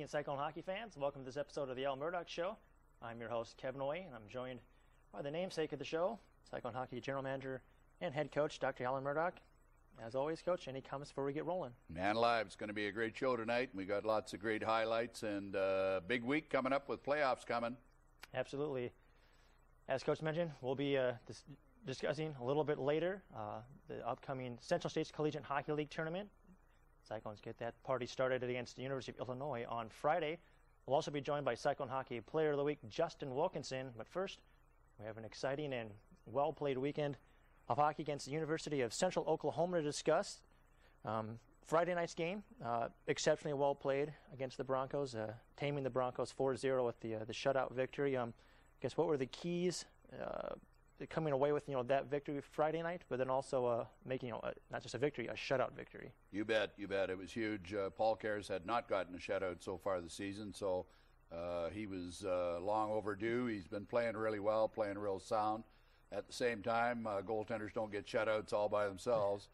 Cyclone hockey fans. Welcome to this episode of the Murdoch Show. I'm your host, Kevin Oye, and I'm joined by the namesake of the show, Cyclone hockey general manager and head coach, Dr. Alan Murdoch. As always, Coach, any comments before we get rolling? Man alive, it's going to be a great show tonight. We got lots of great highlights and big week coming up with playoffs coming. Absolutely. As Coach mentioned, we'll be discussing a little bit later the upcoming Central States Collegiate Hockey League Tournament. Cyclones get that party started against the University of Illinois on Friday. We'll also be joined by Cyclone Hockey Player of the Week, Justin Wilkinson. But first, we have an exciting and well-played weekend of hockey against the University of Central Oklahoma to discuss. Friday night's game, exceptionally well played against the Broncos, taming the Broncos 4-0 with the shutout victory. I guess what were the keys coming away with that victory Friday night, but then also making not just a victory, a shutout victory? You bet. It was huge. Paul Cares had not gotten a shutout so far this season, so he was long overdue. He's been playing really well, playing real sound. At the same time, goaltenders don't get shutouts all by themselves.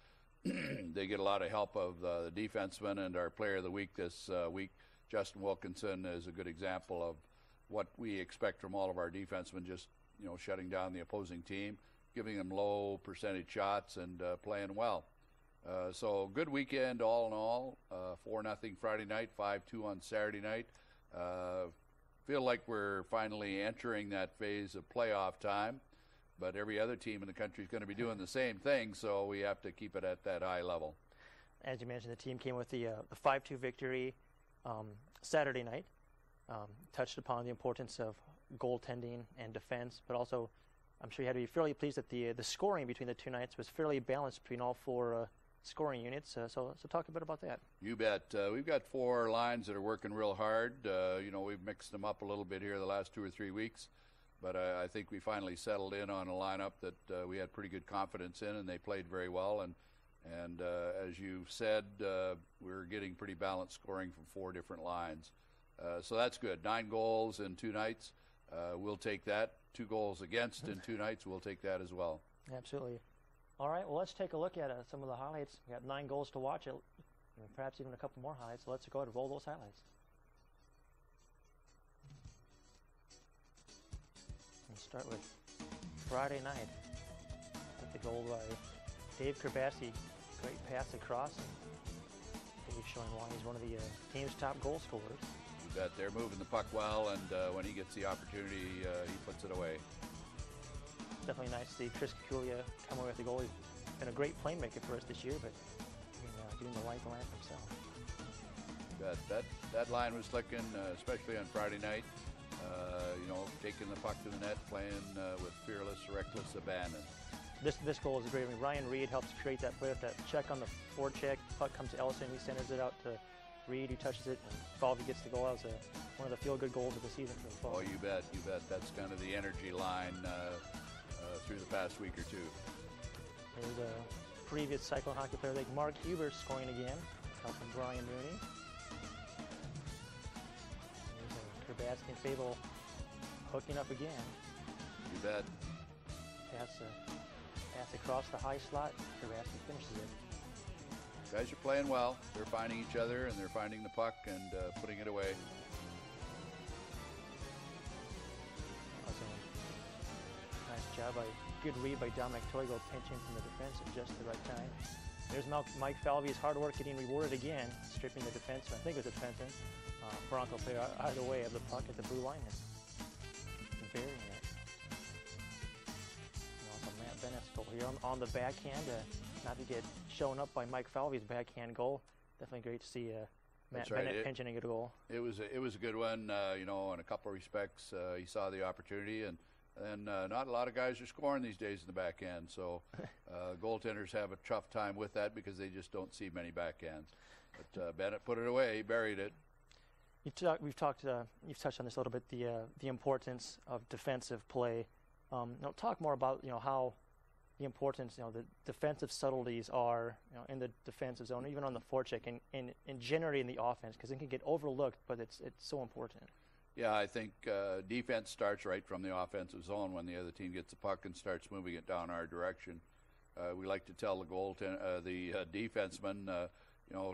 They get a lot of help of the defenseman, and our player of the week this week, Justin Wilkinson, is a good example of what we expect from all of our defensemen, just shutting down the opposing team, giving them low percentage shots, and playing well. So good weekend all in all. 4-0 Friday night, 5-2 on Saturday night. Feel like we're finally entering that phase of playoff time. But every other team in the country is going to be doing the same thing, so we have to keep it at that high level. As you mentioned, the team came with the 5-2 victory Saturday night. Touched upon the importance of goaltending and defense, but also I'm sure you had to be fairly pleased that the scoring between the two nights was fairly balanced between all four scoring units. So talk a bit about that. You bet. We've got four lines that are working real hard. We've mixed them up a little bit here the last 2 or 3 weeks. But I think we finally settled in on a lineup that we had pretty good confidence in, and they played very well. And as you said, we're getting pretty balanced scoring from four different lines. So that's good. 9 goals in 2 nights. We'll take that. 2 goals against in 2 nights. We'll take that as well. Absolutely. All right, well, let's take a look at some of the highlights. We got 9 goals to watch, and perhaps even a couple more highlights. So let's go ahead and roll those highlights. We'll start with Friday night with the goal by Dave Krabasky. Great pass across. Dave showing why he's one of the team's top goal scorers. You bet. They're moving the puck well, and when he gets the opportunity, he puts it away. Definitely nice to see Chris Kakulia come away with the goal. He's been a great playmaker for us this year, but getting the light line for himself. You bet. That line was clicking, especially on Friday night. Taking the puck to the net, playing with fearless, reckless abandon. This goal is great. I mean, Ryan Reed helps create that play with that check on the forecheck. Puck comes to Ellison. He centers it out to Reed. He touches it, and Falvey gets the goal. That was one of the feel-good goals of the season for the Fall. Oh, you bet. That's kind of the energy line through the past week or two. There's a previous Cyclone hockey player like Mark Huber scoring again, helping Brian Mooney. There's Krabasky and Fable hooking up again. You bet. Pass across the high slot. Krabasky finishes it. Guys are playing well. They're finding each other, and they're finding the puck and putting it away. Also, nice job good read by Dominic Toigo, pinching from the defense at just the right time. There's Mike Falvey's hard work getting rewarded again, stripping the defenseman. I think it was a defenseman. Bronco player either way of the puck at the blue line and burying it. And also Matt Bennett's goal here on the backhand, not to get shown up by Mike Falvey's backhand goal. Definitely great to see Matt Bennett pinching a good goal. It was a good one. In a couple of respects, he saw the opportunity, and not a lot of guys are scoring these days in the backhand. So goaltenders have a tough time with that because they just don't see many backhands. But Bennett put it away. He buried it. You've touched on this a little bit, the importance of defensive play. Talk more about how the importance, the defensive subtleties are, in the defensive zone, even on the forecheck, and generating the offense, because it can get overlooked, but it's so important. Yeah, I think defense starts right from the offensive zone when the other team gets the puck and starts moving it down our direction. We like to tell the defenseman,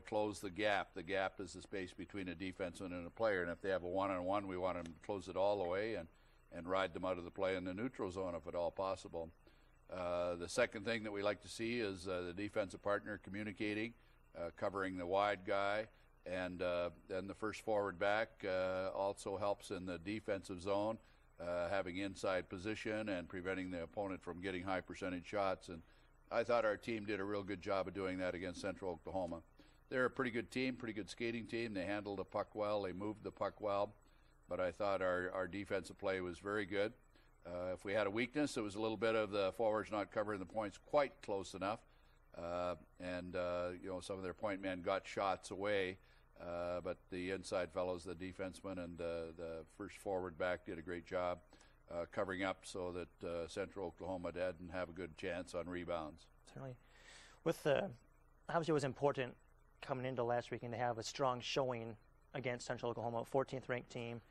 close the gap. The gap is the space between a defenseman and a player, and if they have a one-on-one, we want them to close it all the way and ride them out of the play in the neutral zone if at all possible. The second thing that we like to see is the defensive partner communicating, covering the wide guy, and then the first forward back also helps in the defensive zone, having inside position and preventing the opponent from getting high percentage shots. And I thought our team did a real good job of doing that against Central Oklahoma. They're a pretty good team, pretty good skating team. They handled the puck well, they moved the puck well, but I thought our defensive play was very good. If we had a weakness, it was a little bit of the forwards not covering the points quite close enough, and some of their point men got shots away, but the inside fellows, the defensemen and the first forward back did a great job covering up so that Central Oklahoma didn't have a good chance on rebounds. Certainly. Obviously it was important coming into last weekend to have a strong showing against Central Oklahoma, 14th ranked team.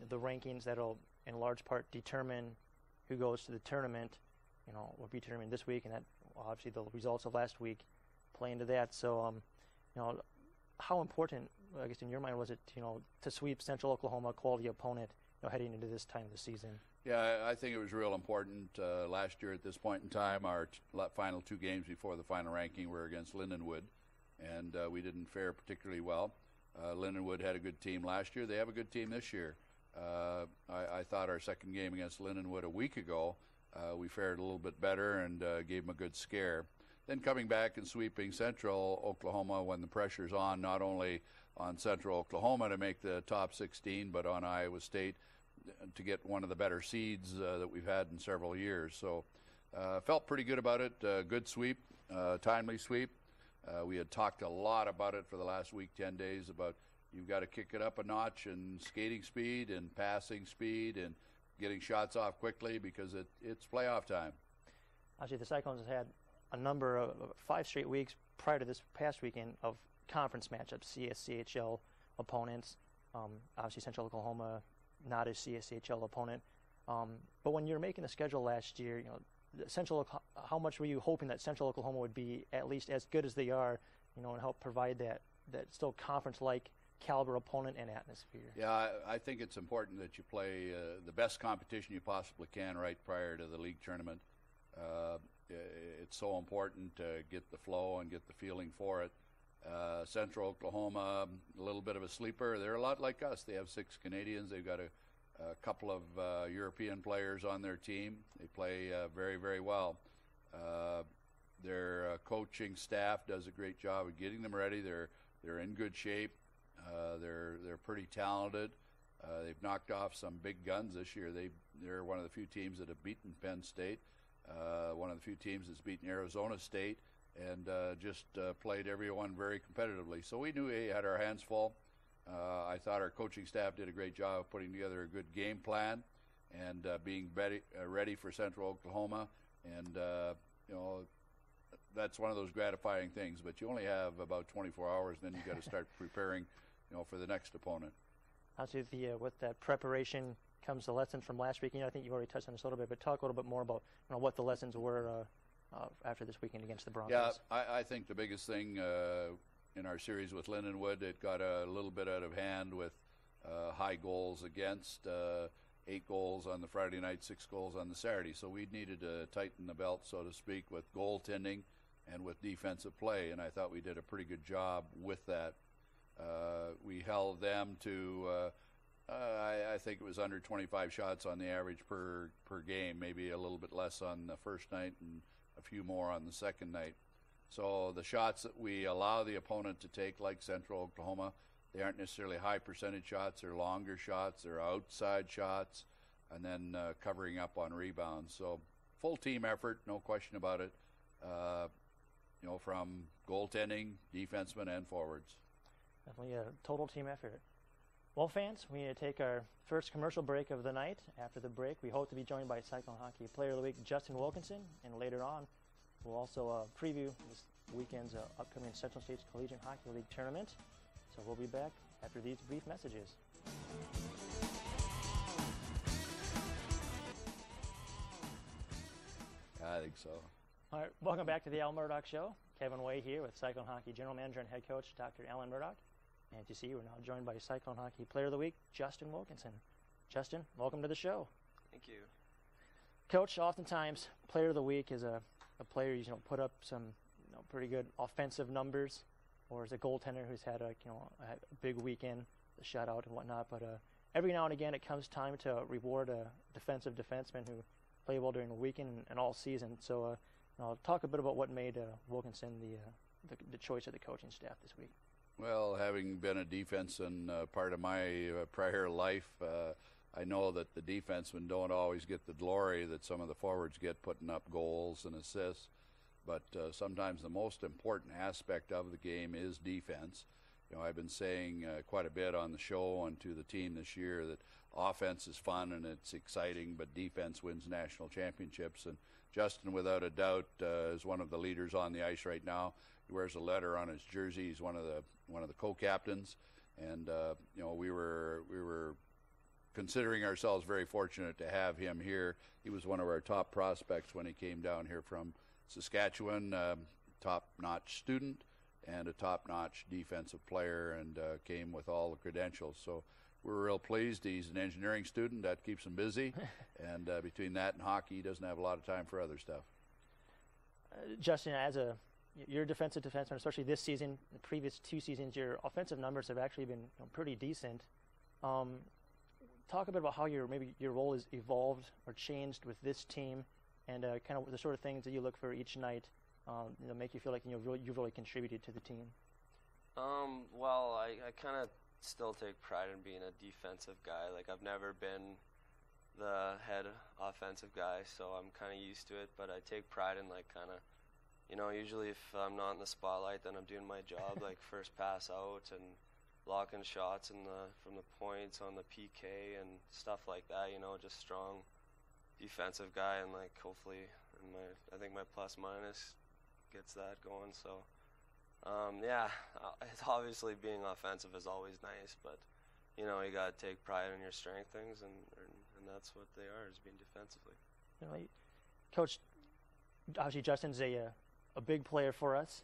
The rankings that'll in large part determine who goes to the tournament, will be determined this week, and that obviously the results of last week play into that. So, how important, I guess in your mind, was it, to sweep Central Oklahoma, quality opponent, heading into this time of the season? Yeah, I think it was real important. Last year at this point in time, our final two games before the final ranking were against Lindenwood, and we didn't fare particularly well. Lindenwood had a good team last year. They have a good team this year. I thought our second game against Lindenwood a week ago, we fared a little bit better and gave them a good scare. Then coming back and sweeping Central Oklahoma when the pressure's on, not only on Central Oklahoma to make the top 16, but on Iowa State to get one of the better seeds that we've had in several years. So felt pretty good about it. Good sweep, timely sweep. We had talked a lot about it for the last week, 10 days, about you've got to kick it up a notch in skating speed and passing speed and getting shots off quickly because it's playoff time. Actually, the Cyclones have had a number of 5 straight weeks prior to this past weekend of conference matchups, CSCHL opponents. Obviously, Central Oklahoma, not a CSCHL opponent. But when you're making the schedule last year, how much were you hoping that Central Oklahoma would be at least as good as they are, and help provide that still conference-like caliber opponent and atmosphere? Yeah, I think it's important that you play the best competition you possibly can right prior to the league tournament. It's so important to get the flow and get the feeling for it. Central Oklahoma, a little bit of a sleeper. They're a lot like us. They have 6 Canadians. They've got a couple of European players on their team. They play very, very well. Their coaching staff does a great job of getting them ready. They're in good shape. They're pretty talented. They've knocked off some big guns this year. They're one of the few teams that have beaten Penn State, one of the few teams that's beaten Arizona State, and just played everyone very competitively. So we knew we had our hands full. I thought our coaching staff did a great job of putting together a good game plan and being ready for Central Oklahoma. And, that's one of those gratifying things. But you only have about 24 hours, and then you've got to start preparing, for the next opponent. Obviously, with that preparation comes the lessons from last weekend. I think you've already touched on this a little bit, but talk a little bit more about what the lessons were after this weekend against the Broncos. Yeah, I think the biggest thing in our series with Lindenwood, it got a little bit out of hand with high goals against, 8 goals on the Friday night, 6 goals on the Saturday. So we needed to tighten the belt, so to speak, with goaltending and with defensive play, and I thought we did a pretty good job with that. We held them to, I think it was under 25 shots on the average per game, maybe a little bit less on the first night and a few more on the second night. So the shots that we allow the opponent to take, like Central Oklahoma, they aren't necessarily high percentage shots. They're longer shots. They're outside shots, and then covering up on rebounds. So full team effort, no question about it, from goaltending, defensemen, and forwards. Definitely a total team effort. Well, fans, we need to take our first commercial break of the night. After the break, we hope to be joined by Cyclone Hockey Player of the Week, Justin Wilkinson, and later on, we'll also preview this weekend's upcoming Central States Collegiate Hockey League Tournament. So we'll be back after these brief messages. I think so. All right, welcome back to the Al Murdoch Show. Kevin Way here with Cyclone Hockey General Manager and Head Coach Dr. Alan Murdoch. And you see, we're now joined by Cyclone Hockey Player of the Week, Justin Wilkinson. Justin, welcome to the show. Thank you. Coach, oftentimes Player of the Week is a player who's put up some pretty good offensive numbers, or is a goaltender who's had a big weekend, a shutout and whatnot. But every now and again, it comes time to reward a defensive defenseman who played well during the weekend and all season. So I'll talk a bit about what made Wilkinson the choice of the coaching staff this week. Well, having been a defenseman part of my prior life, I know that the defensemen don't always get the glory that some of the forwards get putting up goals and assists. But sometimes the most important aspect of the game is defense. I've been saying quite a bit on the show and to the team this year that offense is fun and it's exciting, but defense wins national championships. And Justin, without a doubt, is one of the leaders on the ice right now. He wears a letter on his jersey. He's one of the co-captains, and we were considering ourselves very fortunate to have him here. He was one of our top prospects when he came down here from Saskatchewan, top-notch student and a top-notch defensive player, and came with all the credentials. So we're real pleased. He's an engineering student. That keeps him busy, and between that and hockey, he doesn't have a lot of time for other stuff. Justin, you're a defensive defenseman, especially this season. The previous 2 seasons, your offensive numbers have actually been pretty decent. Talk a bit about how your role has evolved or changed with this team, and kind of the sort of things that you look for each night, make you feel like you've really contributed to the team. Well, I kind of still take pride in being a defensive guy. Like, I've never been the head offensive guy, so I'm kind of used to it. But I take pride in usually if I'm not in the spotlight, then I'm doing my job, like first pass out and blocking shots from the points on the PK and stuff like that. Just strong defensive guy, and hopefully, I think my plus minus gets that going. So, it's obviously being offensive is always nice, but you gotta take pride in your strength things, and that's what they are, is being defensively. Coach, obviously Justin's a big player for us.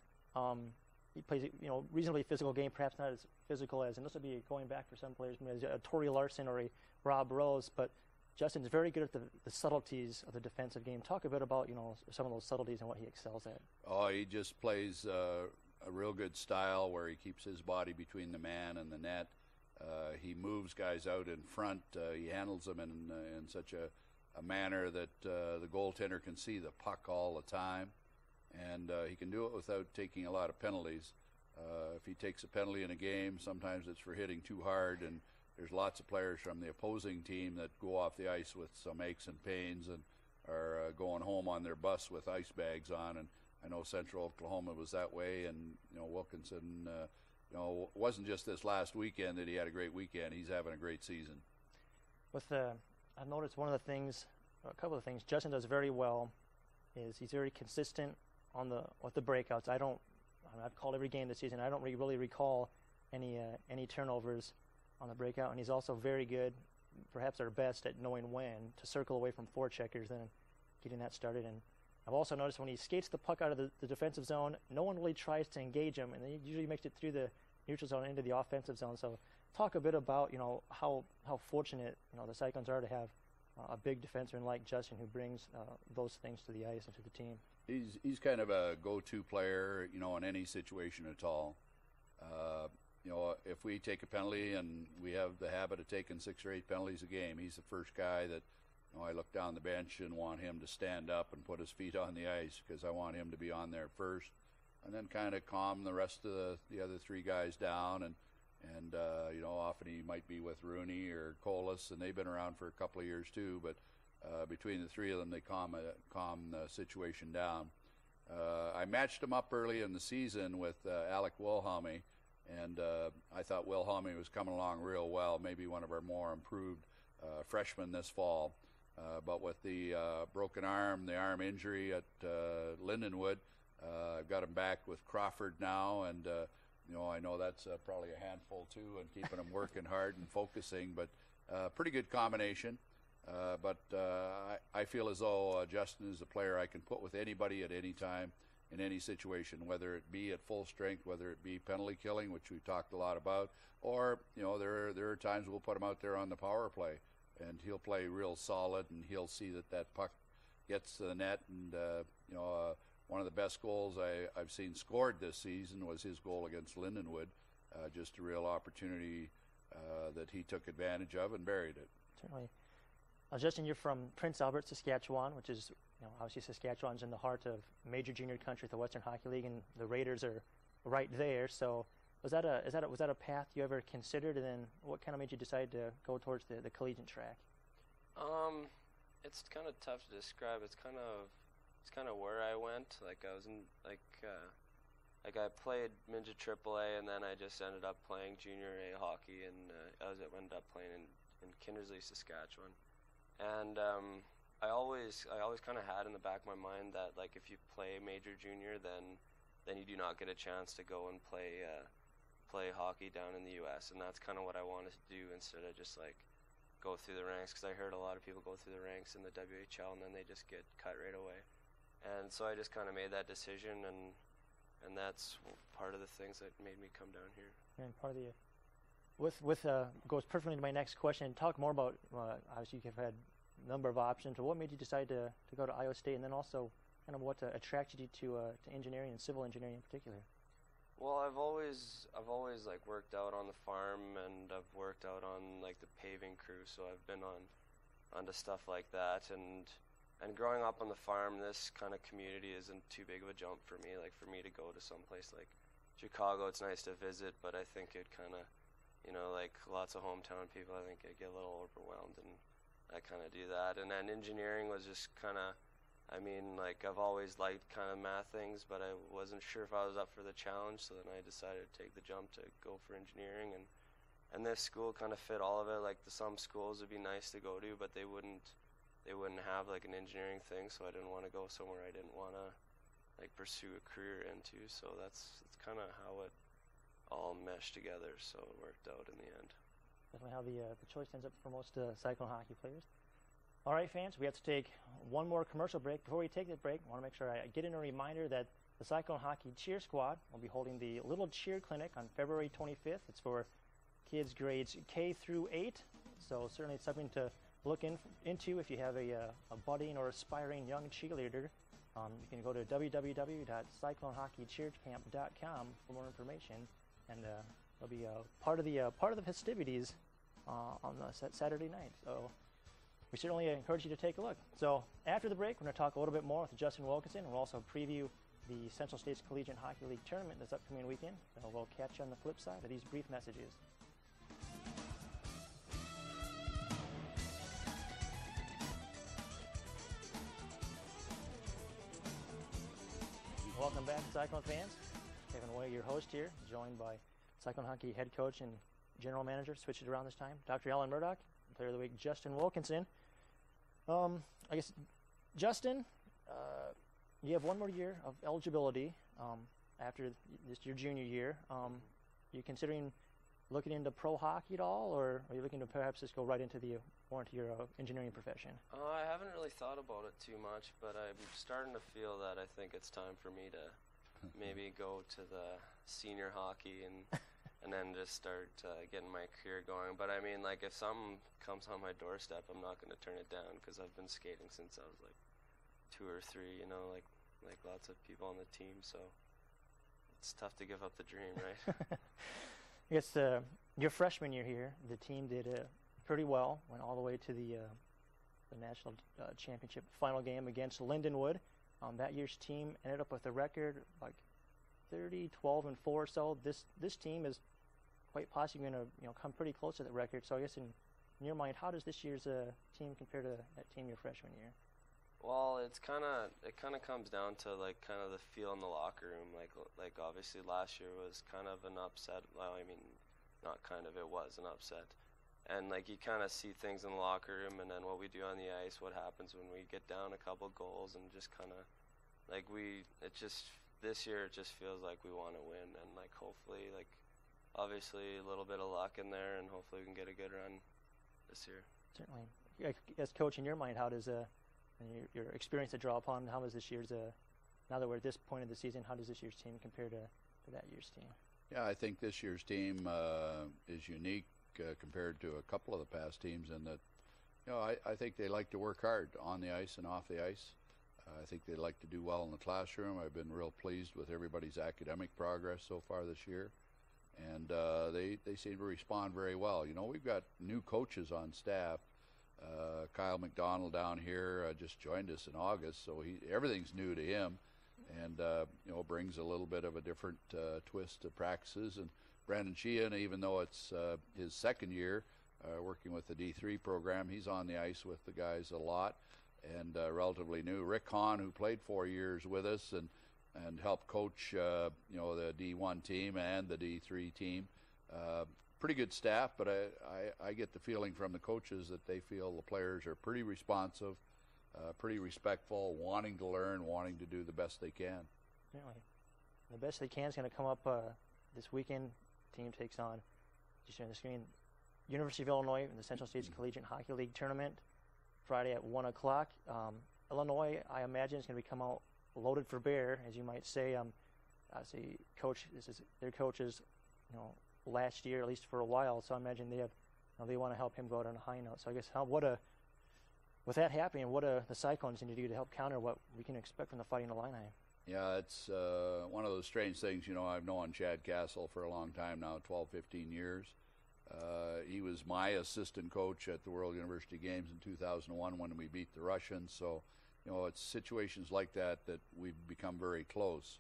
He plays reasonably physical game, perhaps not as physical as, and this would be going back for some players, as a Torrey Larson or a Rob Rose, but Justin's very good at the subtleties of the defensive game. Talk a bit about some of those subtleties and what he excels at. Oh, he just plays a real good style where he keeps his body between the man and the net. He moves guys out in front. He handles them in such a manner that the goaltender can see the puck all the time, and he can do it without taking a lot of penalties. If he takes a penalty in a game, sometimes it's for hitting too hard, and there's lots of players from the opposing team that go off the ice with some aches and pains and are going home on their bus with ice bags on. And I know Central Oklahoma was that way, and Wilkinson, wasn't just this last weekend that he had a great weekend. He's having a great season. I've noticed a couple of things Justin does very well is he's very consistent with the breakouts. I've called every game this season. I don't really recall any turnovers on the breakout, and he's also very good, perhaps our best, at knowing when to circle away from forecheckers and getting that started. And I've also noticed when he skates the puck out of the defensive zone, no one really tries to engage him, and he usually makes it through the neutral zone into the offensive zone. So talk a bit about how fortunate the Cyclones are to have a big defenseman like Justin who brings those things to the ice and to the team. He's kind of a go-to player, in any situation at all. If we take a penalty, and we have the habit of taking 6 or 8 penalties a game, he's the first guy that I look down the bench and want him to stand up and put his feet on the ice, because I want him to be on there first, and then kind of calm the rest of the other 3 guys down. And often he might be with Rooney or Colas, and they've been around for a couple of years too, but between the 3 of them, they calm the situation down. I matched him up early in the season with Alec Wilhelmy, and I thought Wilhelmy was coming along real well, maybe one of our more improved freshmen this fall. But with the broken arm, the arm injury at Lindenwood, I've got him back with Crawford now, and I know that's probably a handful too, and keeping him working hard and focusing, but pretty good combination. But I feel as though Justin is a player I can put with anybody at any time. in any situation, whether it be at full strength, whether it be penalty killing, which we've talked a lot about, or there are times we'll put him out there on the power play, and he'll play real solid, and he'll see that puck gets to the net. And one of the best goals I've seen scored this season was his goal against Lindenwood. Just a real opportunity that he took advantage of and buried it. Certainly. Justin, you're from Prince Albert, Saskatchewan, which is, obviously Saskatchewan's in the heart of major junior country, the Western Hockey League, and the Raiders are right there. So was that a path you ever considered, and then what kind of made you decide to go towards the collegiate track? It's kind of tough to describe. It's kind of where I went. Like I was in like I played midget AAA, and then I just ended up playing junior A hockey, and I ended up playing in Kindersley, Saskatchewan. And I always kind of had in the back of my mind that, like, if you play major junior, then you do not get a chance to go and play hockey down in the U.S. And that's kind of what I wanted to do instead of just like go through the ranks, because I heard a lot of people go through the ranks in the WHL and then they just get cut right away. And so I just kind of made that decision, and that's part of the things that made me come down here. And part of the goes perfectly into my next question. Talk more about obviously you've had a number of options. What made you decide to go to Iowa State, and then also kind of what attracted you to engineering and civil engineering in particular? Well, I've always like worked out on the farm, and I've worked out on like the paving crew, so I've been onto stuff like that. And growing up on the farm, this kind of community isn't too big of a jump for me. Like for me to go to someplace like Chicago, it's nice to visit, but I think it kind of, like lots of hometown people, I think I get a little overwhelmed, and I kind of do that. And then engineering was just kind of, like I've always liked kind of math things, but I wasn't sure if I was up for the challenge, so then I decided to take the jump to go for engineering. And this school kind of fit all of it. Like some schools would be nice to go to, but they wouldn't have like an engineering thing, so I didn't want to go somewhere I didn't want to like pursue a career into. So that's kind of how it all meshed together, so it worked out in the end. Definitely how the choice ends up for most Cyclone hockey players. All right, fans, we have to take one more commercial break. Before we take that break, I want to make sure I get in a reminder that the Cyclone Hockey Cheer Squad will be holding the Little Cheer Clinic on February 25th. It's for kids grades K through 8, so certainly it's something to look into if you have a budding or aspiring young cheerleader. You can go to www.cyclonehockeycheercamp.com for more information, and it'll be part of the festivities on Saturday night. So we certainly encourage you to take a look. So after the break, we're going to talk a little bit more with Justin Wilkinson. We'll also preview the Central States Collegiate Hockey League Tournament this upcoming weekend. So we'll catch you on the flip side of these brief messages. Welcome back, Cyclone fans. Kevin Way, your host here, joined by Cyclone Hockey head coach and general manager, switched it around this time, Dr. Alan Murdoch, player of the week, Justin Wilkinson. I guess, Justin, you have one more year of eligibility after your junior year. Are you considering looking into pro hockey at all, or are you looking to perhaps just go right into more into your engineering profession? I haven't really thought about it too much, but I'm starting to feel that I think it's time for me to maybe go to the senior hockey and then just start getting my career going. But like if something comes on my doorstep, I'm not going to turn it down, because I've been skating since I was like 2 or 3, like lots of people on the team. So it's tough to give up the dream, right? I guess your freshman year here, the team did pretty well, went all the way to the national championship final game against Lindenwood. That year's team ended up with a record like 30-12-4. So this team is quite possibly going to come pretty close to that record. So I guess in your mind, how does this year's team compare to that team your freshman year? Well, it kind of comes down to like kind of the feel in the locker room. Like obviously last year was kind of an upset. Well, not kind of, it was an upset. And like you kind of see things in the locker room, and then what we do on the ice, what happens when we get down a couple goals, and just kind of like this year it just feels like we want to win, and like hopefully, like obviously a little bit of luck in there, and hopefully we can get a good run this year. Certainly. As coach, in your mind, how does your experience to draw upon, how does this year's now that we're at this point of the season, how does this year's team compare to that year's team? Yeah, I think this year's team is unique compared to a couple of the past teams in that, I think they like to work hard on the ice and off the ice. I think they like to do well in the classroom. I've been real pleased with everybody's academic progress so far this year. And they seem to respond very well. We've got new coaches on staff. Kyle McDonald down here just joined us in August, so everything's new to him, and brings a little bit of a different twist to practices. And Brandon Sheehan, even though it's his second year working with the D3 program, he's on the ice with the guys a lot, and relatively new. Rick Hahn, who played 4 years with us and helped coach the D1 team and the D3 team. Pretty good staff, but I get the feeling from the coaches that they feel the players are pretty responsive, pretty respectful, wanting to learn, wanting to do the best they can. Certainly. The best they can is going to come up this weekend. Team takes on, just on the screen, University of Illinois in the Central States Collegiate Hockey League Tournament, Friday at 1 o'clock. Illinois, I imagine, is going to come out loaded for bear, as you might say. Obviously, their coaches, last year, at least for a while, so I imagine they want to help him go out on a high note. So I guess with that happening, what the Cyclones need to do to help counter what we can expect from the Fighting Illini? Yeah, it's one of those strange things. I've known Chad Castle for a long time now, 12, 15 years. He was my assistant coach at the World University Games in 2001 when we beat the Russians. So, it's situations like that we've become very close.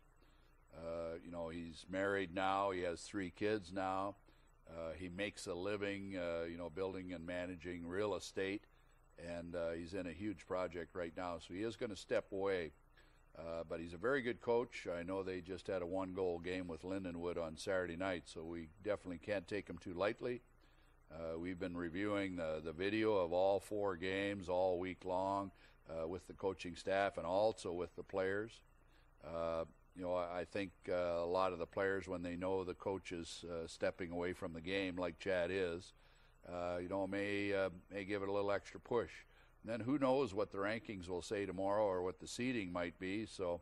He's married now. He has 3 kids now. He makes a living, building and managing real estate, and he's in a huge project right now. So he is going to step away, but he's a very good coach. I know they just had a 1-goal game with Lindenwood on Saturday night, so we definitely can't take him too lightly. We've been reviewing the video of all 4 games all week long with the coaching staff and also with the players. I think a lot of the players, when they know the coach is stepping away from the game, like Chad is, may give it a little extra push. And then who knows what the rankings will say tomorrow or what the seeding might be. So,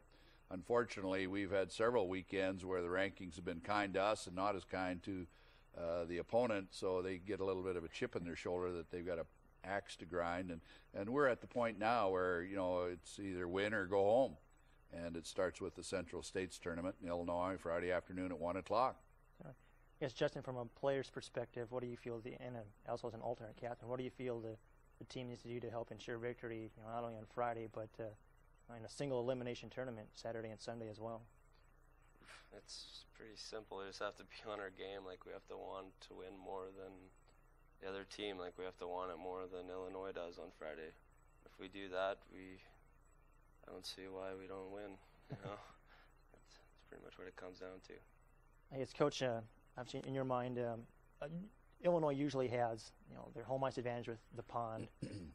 unfortunately, we've had several weekends where the rankings have been kind to us and not as kind to the opponent. So they get a little bit of a chip in their shoulder that they've got an axe to grind. And we're at the point now where it's either win or go home. And it starts with the Central States Tournament in Illinois Friday afternoon at 1 o'clock. Yes, Justin, from a player's perspective, what do you feel, and also as an alternate captain, what do you feel the team needs to do to help ensure victory, not only on Friday, but in a single elimination tournament Saturday and Sunday as well? It's pretty simple. We just have to be on our game. Like, we have to want to win more than the other team. Like, we have to want it more than Illinois does on Friday. If we do that, I don't see why we don't win. That's pretty much what it comes down to. I guess, Coach, obviously in your mind, Illinois usually has their home ice advantage with the pond.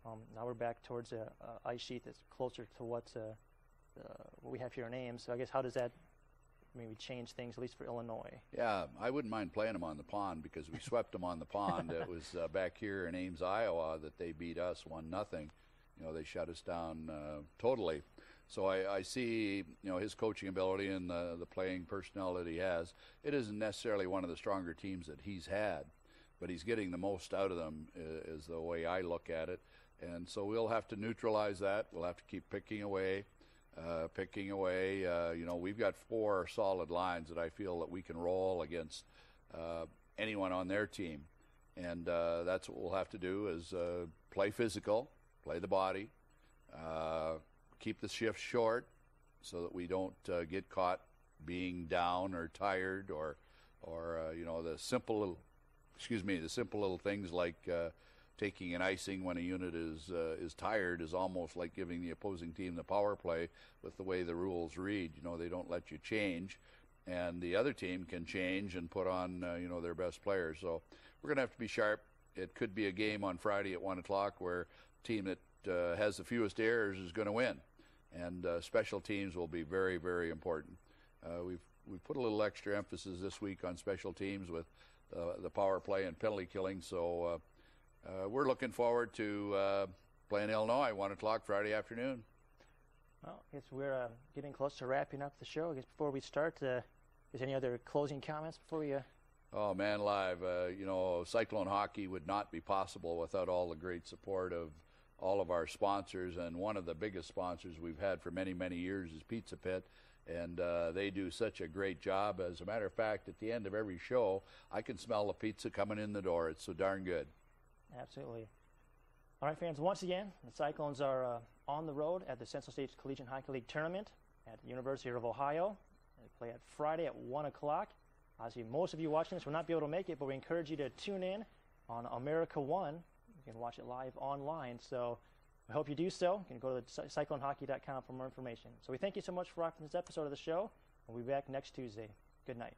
Now we're back towards a ice sheet that's closer to what we have here in Ames. So I guess how does that maybe change things, at least for Illinois? Yeah, I wouldn't mind playing them on the pond because we swept them on the pond. It was back here in Ames, Iowa, that they beat us 1-0. They shut us down totally. So I see, his coaching ability and the playing personnel that he has. It isn't necessarily one of the stronger teams that he's had, but he's getting the most out of them is the way I look at it. And so we'll have to neutralize that. We'll have to keep picking away. We've got 4 solid lines that I feel that we can roll against anyone on their team. And that's what we'll have to do is play physical, play the body, keep the shifts short so that we don't get caught being down or tired or the simple little things like taking an icing when a unit is tired is almost like giving the opposing team the power play with the way the rules read. They don't let you change, and the other team can change and put on their best players. So we're going to have to be sharp. It could be a game on Friday at 1 o'clock where a team that has the fewest errors is going to win, and special teams will be very, very important. We've put a little extra emphasis this week on special teams with the power play and penalty killing, so we're looking forward to playing Illinois 1 o'clock Friday afternoon. Well, I guess we're getting close to wrapping up the show. I guess before we start, is any other closing comments before we? Oh, man, live. Cyclone hockey would not be possible without all the great support of all of our sponsors, and one of the biggest sponsors we've had for many, many years is Pizza Pit, and they do such a great job. As a matter of fact, at the end of every show, I can smell the pizza coming in the door. It's so darn good. Absolutely. All right, fans, once again, the Cyclones are on the road at the Central States Collegiate Hockey League Tournament at the University of Ohio. They play at Friday at 1 o'clock. Obviously, most of you watching this will not be able to make it, but we encourage you to tune in on America One. You can watch it live online, so I hope you do so. You can go to cyclonehockey.com for more information. So we thank you so much for watching this episode of the show. We'll be back next Tuesday. Good night.